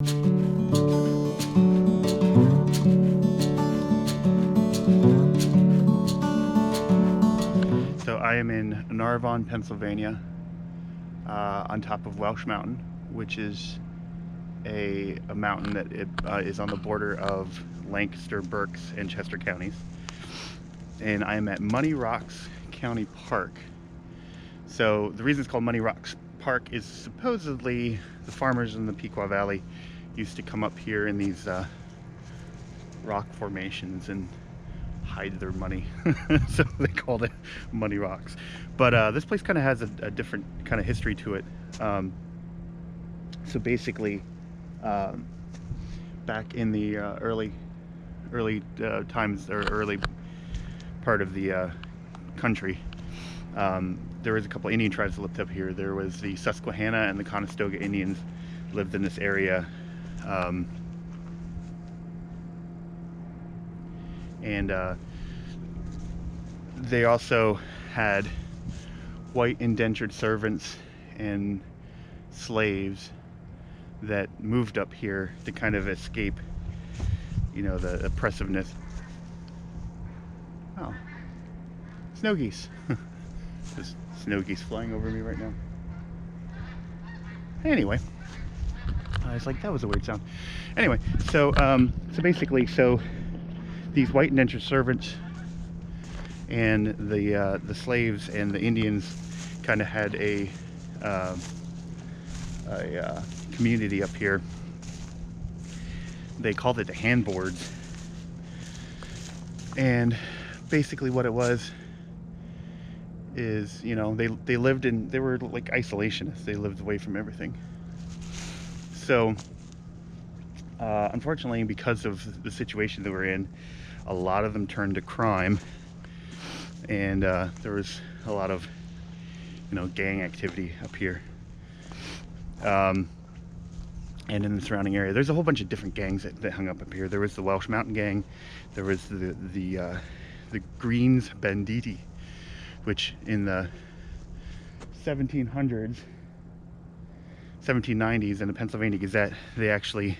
So I am in Narvon, Pennsylvania, on top of Welsh Mountain, which is a mountain that is on the border of Lancaster, Berks, and Chester counties. And I am at Muddy Rocks County Park. So the reason it's called Muddy Rocks Park is supposedly the farmers in the Pequot Valley used to come up here in these rock formations and hide their money. So they called it Muddy Rocks. But this place kind of has a different kind of history to it. So basically, back in the early times, or early part of the country, there was a couple Indian tribes that lived up here. There was the Susquehanna and the Conestoga Indians lived in this area. And they also had white indentured servants and slaves that moved up here to kind of escape, you know, the oppressiveness. Oh, snow geese. There's snow geese flying over me right now. Anyway, I was like, that was a weird sound. Anyway, so basically, these white indentured servants and the slaves and the Indians kind of had a community up here. They called it the handboards, and basically what it was is, you know, they were like isolationists. They lived away from everything. So unfortunately, because of the situation that we're in, a lot of them turned to crime, and there was a lot of, you know, gang activity up here, and in the surrounding area. There's a whole bunch of different gangs that hung up here. There was the Welsh Mountain gang. There was the Greens Banditti, which in the 1700s, 1790s, in the Pennsylvania Gazette, they actually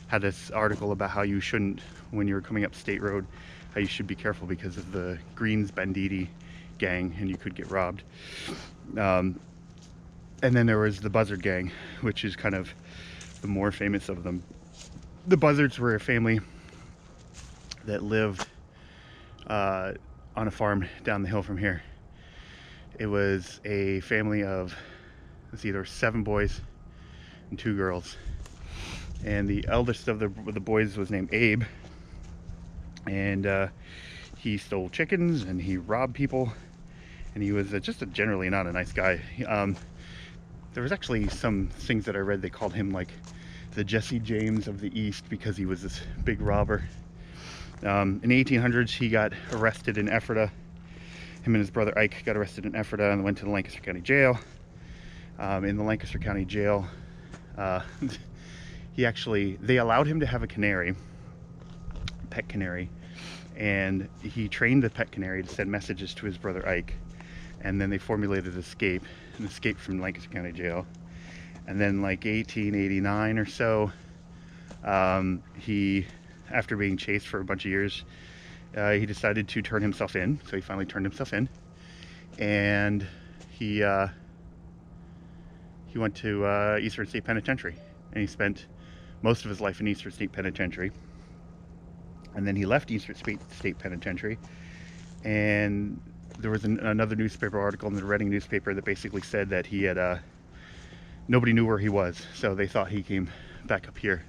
had this article about how you shouldn't, when you're coming up State Road, how you should be careful because of the Greens Banditti gang, and you could get robbed. And then there was the Buzzard gang, which is kind of the more famous of them. The Buzzards were a family that lived on a farm down the hill from here. It was a family of, let's see, there were 7 boys and 2 girls. And the eldest of the boys was named Abe, and he stole chickens and he robbed people, and he was just generally not a nice guy. There was actually some things that I read, they called him like the Jesse James of the East because he was this big robber. In the 1800s, he got arrested in Ephrata. Him and his brother Ike got arrested in Ephrata and went to the Lancaster County Jail. In the Lancaster County Jail, they allowed him to have a canary, pet canary, and he trained the pet canary to send messages to his brother Ike, and then they formulated an escape from Lancaster County Jail. And then like 1889 or so, he, after being chased for a bunch of years, he decided to turn himself in. So he finally turned himself in, and he went to Eastern State Penitentiary, and he spent most of his life in Eastern State Penitentiary. And then he left Eastern State Penitentiary, and there was another newspaper article in the Reading newspaper that basically said that he had nobody knew where he was, so they thought he came back up here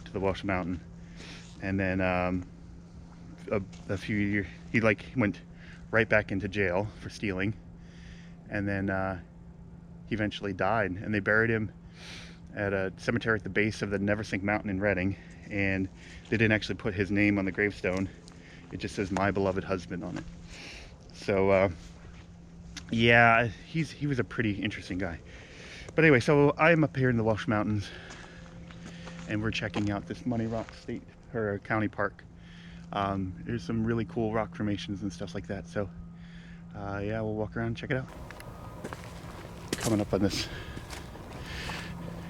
to the Welsh Mountain. And then a few years, he went right back into jail for stealing, and then he eventually died, and they buried him at a cemetery at the base of the Neversink Mountain in Reading, and they didn't actually put his name on the gravestone. It just says "My beloved husband" on it. So yeah, he was a pretty interesting guy. But anyway, so I am up here in the Welsh Mountains, and we're checking out this Muddy Rock State or County Park. There's some really cool rock formations and stuff like that. So yeah, we'll walk around and check it out. Coming up on this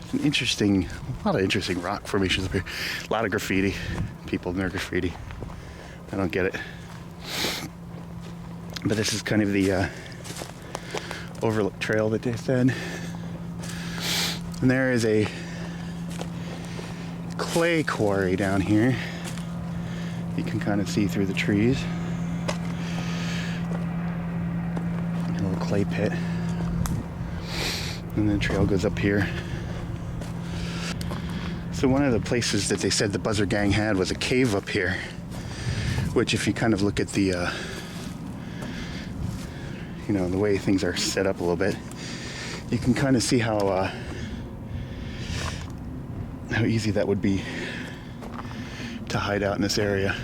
It's an interesting, a lot of interesting rock formations up here. A lot of graffiti. People in their graffiti. I don't get it. But this is kind of the overlook trail that they said. And there is a clay quarry down here. You can kind of see through the trees. A little clay pit. And the trail goes up here. So one of the places that they said the Buzzard Gang had was a cave up here, which if you kind of look at the, you know, the way things are set up a little bit, you can kind of see how easy that would be to hide out in this area.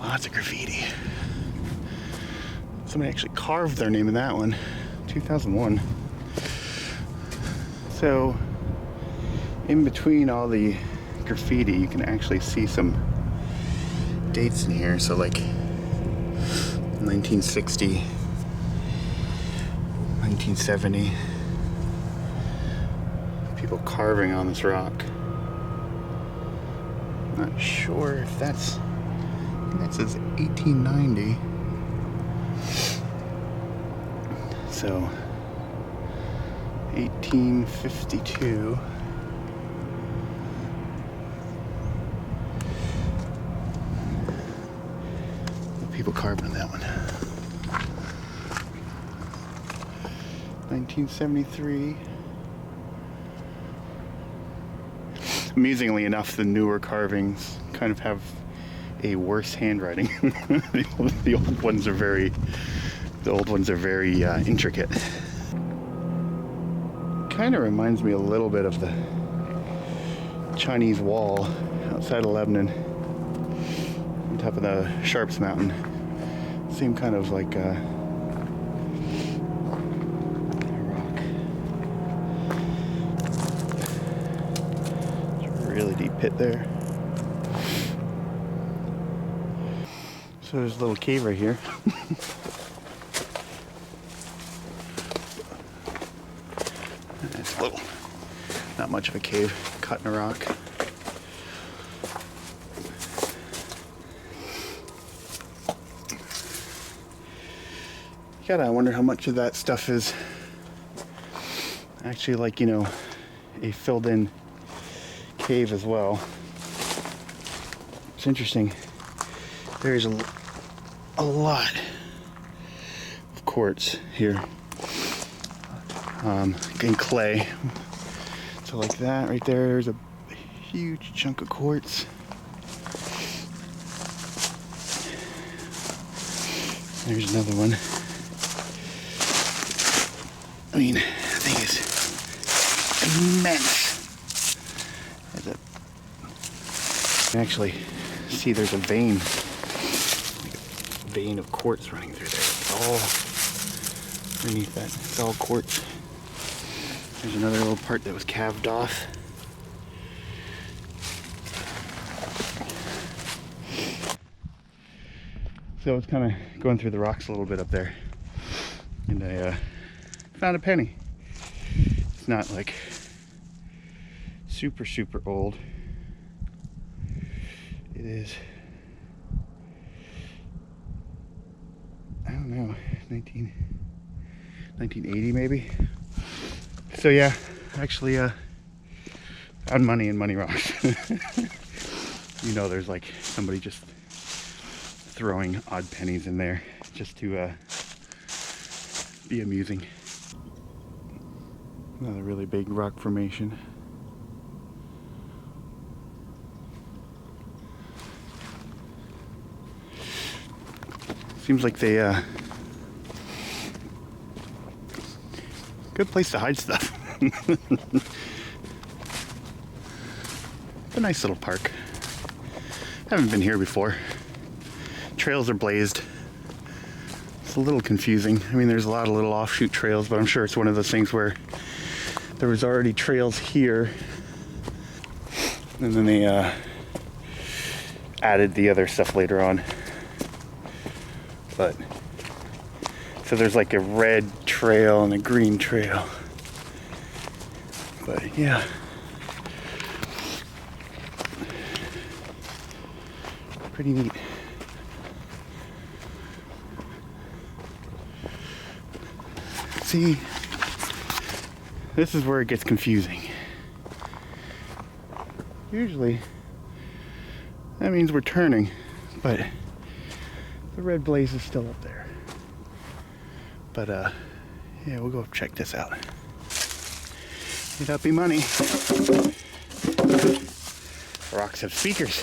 Lots of graffiti. Somebody actually carved their name in that one, 2001. So, in between all the graffiti, you can actually see some dates in here. So like 1960, 1970. People carving on this rock. Not sure if that's, I think that says 1890. So 1852. People carving on that one. 1973. Amusingly enough, the newer carvings kind of have a worse handwriting. The old ones are very intricate. Kind of reminds me a little bit of the Chinese wall outside of Lebanon, on top of the Sharps Mountain. Same kind of like rock. It's a really deep pit there. So there's a little cave right here. It's little, not much of a cave, cut in a rock. I wonder how much of that stuff is actually like, you know, a filled in cave as well. It's interesting. There's a lot of quartz here. In clay. So like that right there, there's a huge chunk of quartz. There's another one. I mean, the thing is immense. You can actually see there's a vein of quartz running through there. It's all underneath that. It's all quartz. There's another little part that was calved off. So I was kind of going through the rocks a little bit up there, and I found a penny. It's not like super old. It is, I don't know, 1980 maybe. So yeah, actually found money in money rocks. You know, there's like somebody just throwing odd pennies in there just to be amusing. Another really big rock formation. Seems like they good place to hide stuff. A nice little park. Haven't been here before. Trails are blazed. It's a little confusing. I mean, there's a lot of little offshoot trails, but I'm sure it's one of those things where there was already trails here, and then they added the other stuff later on. But so there's like a red trail and a green trail. But yeah. Pretty neat. See, this is where it gets confusing. Usually, that means we're turning, but the red blaze is still up there. But yeah, we'll go check this out. May that be money. Rocks have speakers.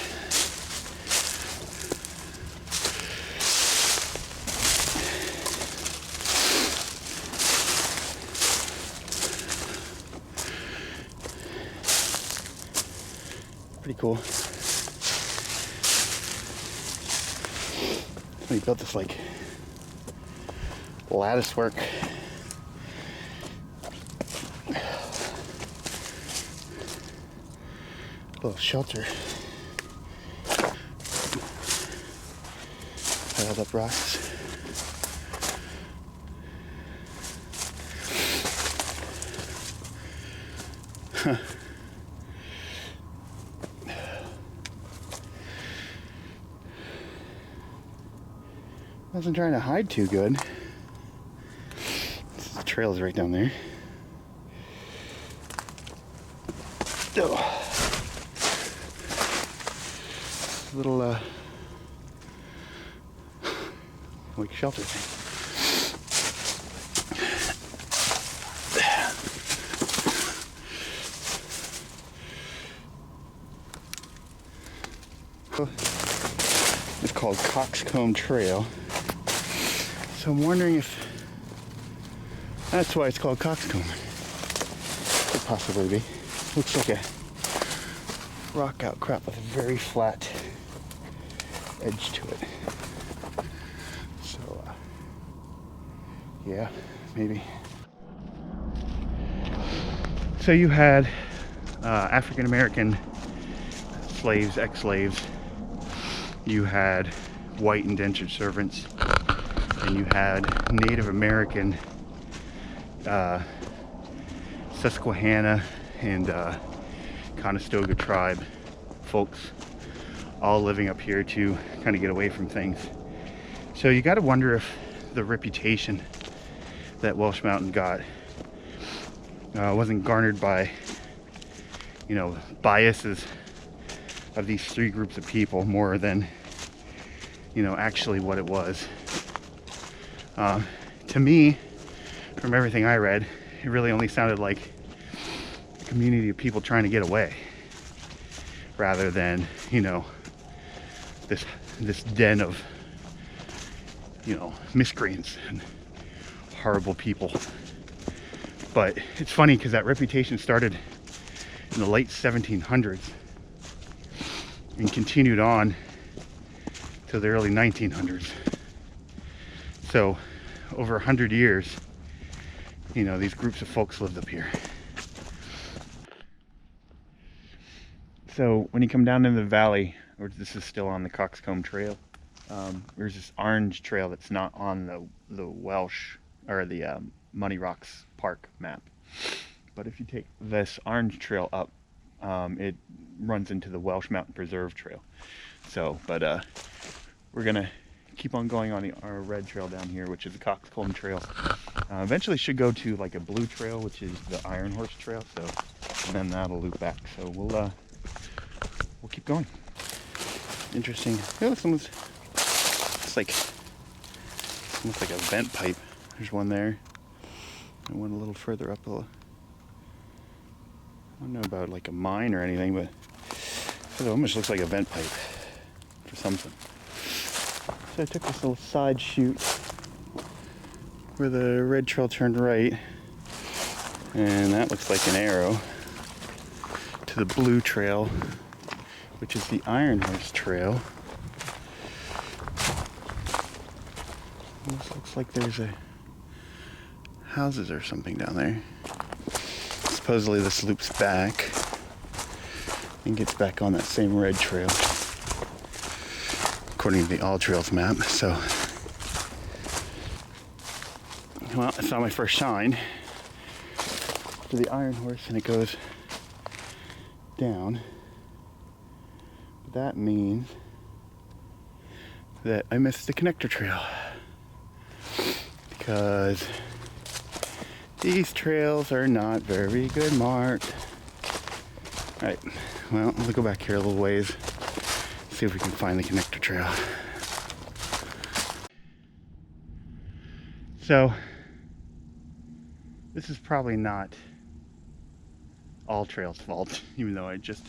Pretty cool. Somebody built this like lattice work. Little shelter. Piled up rocks. Huh. Wasn't trying to hide too good. The trail is right down there. Oh. Little like shelter thing. It's called Coxcomb Trail. So I'm wondering if that's why it's called Coxcomb. Could possibly be. Looks like a rock outcrop with a very flat edge to it. So, yeah, maybe. So you had African American slaves, ex-slaves. You had white indentured servants. And you had Native American, Susquehanna and Conestoga tribe folks all living up here to kind of get away from things. So you got to wonder if the reputation that Welsh Mountain got wasn't garnered by, you know, biases of these three groups of people more than, you know, actually what it was. To me, from everything I read, it really only sounded like a community of people trying to get away, rather than, you know, this den of, you know, miscreants and horrible people. But it's funny because that reputation started in the late 1700s and continued on to the early 1900s. So over 100 years, you know, these groups of folks lived up here. So when you come down into the valley, or this is still on the Coxcomb Trail, there's this orange trail that's not on the Welsh or the Muddy Rocks Park map. But if you take this orange trail up, it runs into the Welsh Mountain Preserve Trail. So, but we're gonna keep on going on our red trail down here, which is the Coxcomb Trail. Eventually should go to like a blue trail, which is the Iron Horse Trail. So, and then that'll loop back. So we'll keep going. Interesting. Oh, it's almost like a vent pipe. There's one there, and one a little further up. I don't know about like a mine or anything, but it almost looks like a vent pipe for something. So I took this little side chute where the red trail turned right, and that looks like an arrow to the blue trail, which is the Iron Horse Trail. This looks like there's houses or something down there. Supposedly this loops back and gets back on that same red trail, according to the All Trails map. So well, I saw my first sign for the Iron Horse, and it goes down. That means that I missed the connector trail, because these trails are not very good marked. Alright, well, we'll go back here a little ways, see if we can find the connector trail. So, this is probably not All Trails' fault, even though I just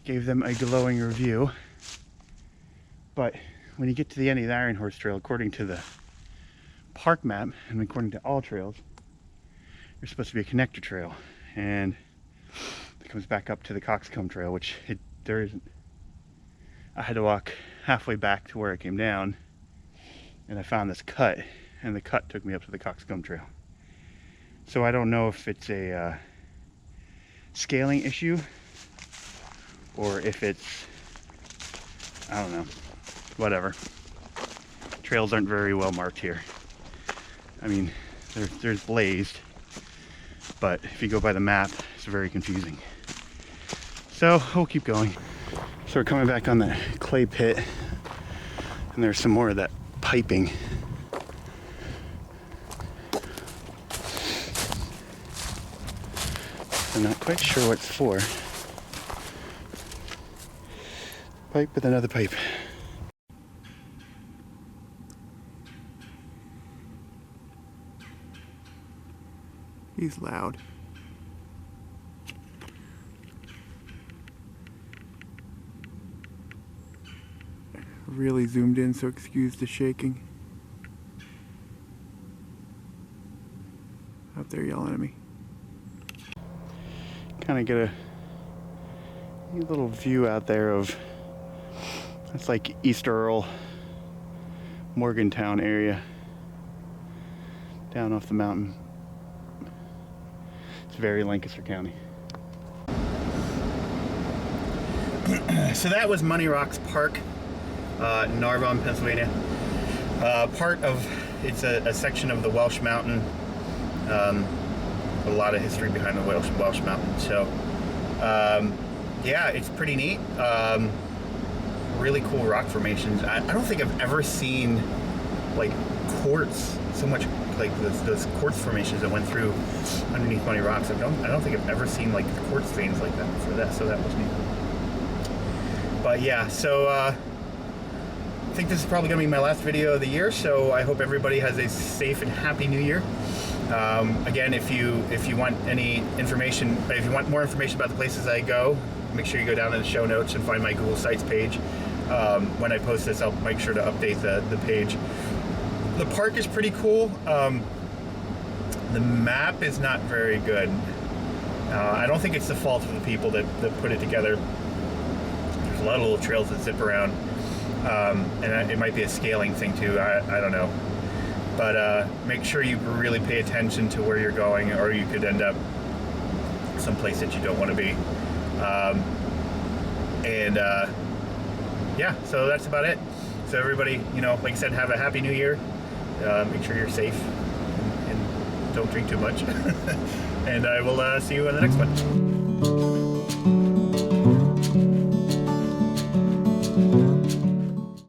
gave them a glowing review. But when you get to the end of the Iron Horse Trail, according to the park map, and according to All Trails, there's supposed to be a connector trail, and it comes back up to the Coxcomb Trail, which there isn't. I had to walk halfway back to where I came down, and I found this cut, and the cut took me up to the Coxcomb Trail. So I don't know if it's a scaling issue, or if it's, I don't know, whatever. Trails aren't very well marked here. I mean, there's blazed, but if you go by the map, it's very confusing. So we'll keep going. So we're coming back on the clay pit, and there's some more of that piping. I'm not quite sure what it's for. Pipe with another pipe. He's loud. Really zoomed in, so excuse the shaking. Out there yelling at me. Kind of get a little view out there of, it's like East Earl, Morgantown area, down off the mountain. It's very Lancaster County. So that was Money Rocks Park, Narvon, Pennsylvania. Part of, it's a section of the Welsh Mountain. A lot of history behind the Welsh Mountain. So, yeah, it's pretty neat. Really cool rock formations. I don't think I've ever seen like quartz, so much like those quartz formations that went through underneath Money Rocks. I don't think I've ever seen like quartz veins like that before that. So that was neat. But yeah, so I think this is probably gonna be my last video of the year. So I hope everybody has a safe and happy New Year. Again, if you want any information, if you want more information about the places I go, make sure you go down in the show notes and find my Google Sites page. When I post this, I'll make sure to update the page. The park is pretty cool. The map is not very good. I don't think it's the fault of the people that put it together. There's a lot of little trails that zip around, and it might be a scaling thing too. I don't know. But make sure you really pay attention to where you're going, or you could end up someplace that you don't want to be. Yeah, so that's about it. So everybody, you know, like I said, have a happy New Year. Make sure you're safe and don't drink too much. And I will see you in the next one.